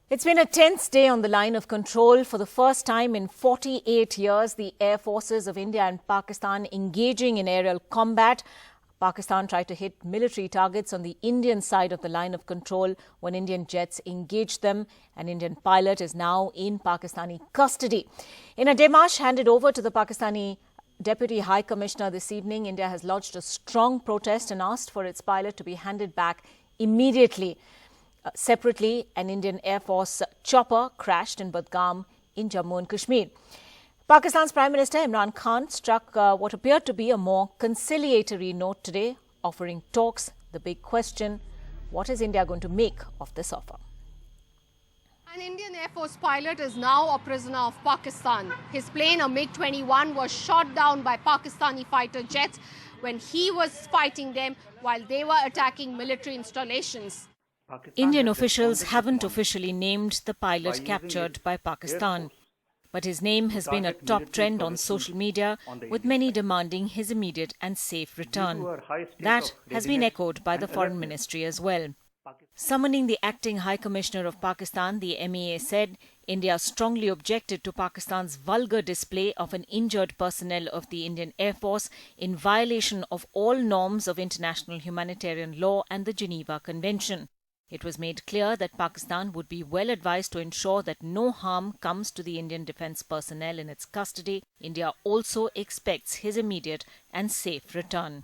It's been a tense day on the line of control. For the first time in 48 years, the air forces of India and Pakistan engaging in aerial combat. Pakistan tried to hit military targets on the Indian side of the line of control when Indian jets engaged them. An Indian pilot is now in Pakistani custody. In a démarche handed over to the Pakistani Deputy High Commissioner this evening, India has lodged a strong protest and asked for its pilot to be handed back immediately. Separately, an Indian Air Force chopper crashed in Budgam in Jammu and Kashmir. Pakistan's Prime Minister Imran Khan struck what appeared to be a more conciliatory note today, offering talks. The big question, what is India going to make of this offer? An Indian Air Force pilot is now a prisoner of Pakistan. His plane, a MiG-21, was shot down by Pakistani fighter jets when he was fighting them while they were attacking military installations. Indian officials haven't officially named the pilot captured by Pakistan. But his name has been a top trend on social media, with many demanding his immediate and safe return. That has been echoed by the Foreign Ministry as well. Summoning the acting High Commissioner of Pakistan, the MEA said India strongly objected to Pakistan's vulgar display of an injured personnel of the Indian Air Force in violation of all norms of international humanitarian law and the Geneva Convention. It was made clear that Pakistan would be well advised to ensure that no harm comes to the Indian defence personnel in its custody. India also expects his immediate and safe return.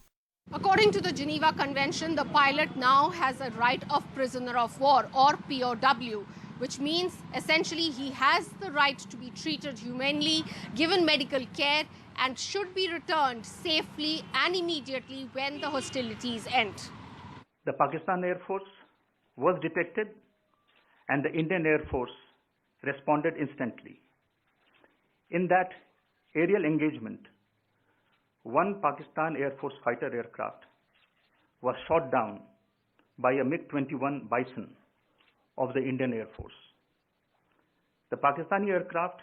According to the Geneva Convention, the pilot now has a right of prisoner of war or POW, which means essentially he has the right to be treated humanely, given medical care, and should be returned safely and immediately when the hostilities end. The Pakistan Air Force was detected and the Indian Air Force responded instantly. In that aerial engagement, one Pakistan Air Force fighter aircraft was shot down by a MiG-21 Bison of the Indian Air Force. The Pakistani aircraft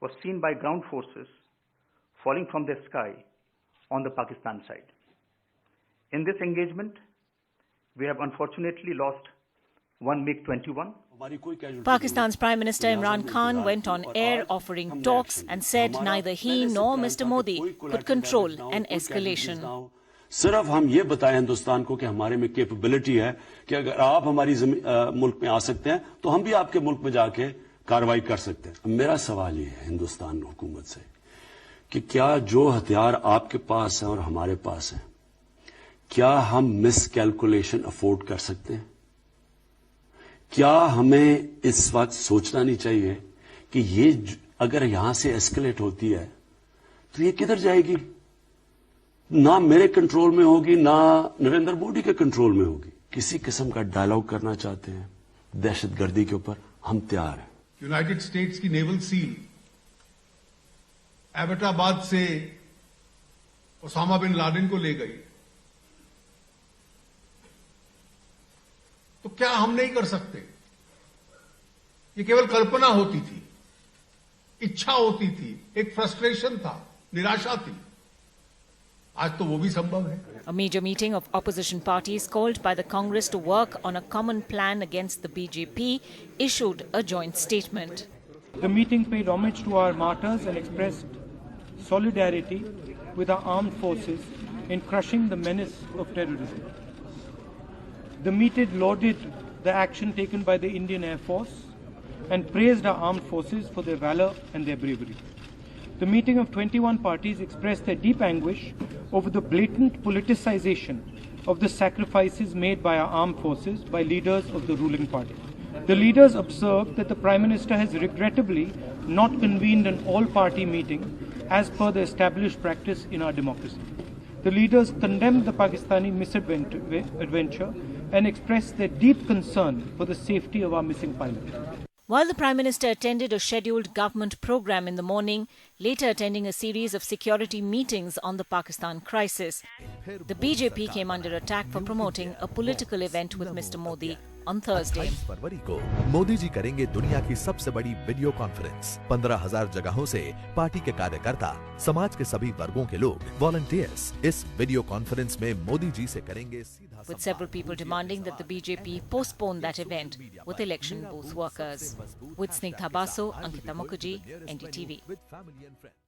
was seen by ground forces falling from the sky on the Pakistan side. In this engagement, we have unfortunately lost one MiG-21. Pakistan's Prime Minister Imran Khan went on air offering talks and said neither he nor Mr. Modi could control an escalation. सिर्फ हम ये बताएं हिंदुस्तान को कि हमारे में capability है कि अगर आप हमारी मुल्क में आ सकते हैं तो हम भी आपके मुल्क में जाके कार्रवाई कर सकते हैं. मेरा सवाल ये है हिंदुस्तान हुकूमत से कि क्या जो हथियार आपके पास हैं और हमारे पास हैं, क्या हम मिसकैलकुलेशन अफोर्ड कर सकते हैं? क्या हमें इस वक्त सोचना नहीं चाहिए कि ये अगर यहां से एस्केलेट होती है तो ये किधर जाएगी? ना मेरे कंट्रोल में होगी, ना नरेंद्र मोदी के कंट्रोल में होगी. किसी किस्म का डायलॉग करना चाहते हैं दहशतगर्दी के ऊपर, हम तैयार हैं. यूनाइटेड स्टेट्स की नेवल सील एबटाबाद से ओसामा बिन लादेन को ले गई, तो क्या हम नहीं कर सकते? ये केवल कल्पना होती थी, इच्छा होती थी, एक फ्रस्ट्रेशन था, निराशा थी. आज तो वो भी संभव है. A major meeting of opposition parties called by the Congress to work on a common plan against the BJP issued a joint statement. The meeting paid homage to our martyrs and expressed solidarity with our armed forces in crushing the menace of terrorism. The meeting lauded the action taken by the Indian Air Force and praised our armed forces for their valor and their bravery. The meeting of 21 parties expressed their deep anguish over the blatant politicization of the sacrifices made by our armed forces by leaders of the ruling party. The leaders observed that the Prime Minister has regrettably not convened an all-party meeting as per the established practice in our democracy. The leaders condemned the Pakistani misadventure and expressed their deep concern for the safety of our missing pilot. While the Prime Minister attended a scheduled government program in the morning, later attending a series of security meetings on the Pakistan crisis, the BJP came under attack for promoting a political event with Mr. Modi on Thursday. 28 फरवरी को मोदी जी करेंगे दुनिया की सबसे बड़ी video conference. 15,000 जगहों से party के कार्यकर्ता, समाज के सभी वर्गों के लोग, वॉलंटियर्स इस वीडियो कॉन्फ्रेंस में मोदी जी से करेंगे सीधा with several people demanding that the BJP postpone that event with election booth workers. With Snigdha Basu, Ankita Mukherjee, NDTV. with family and friends.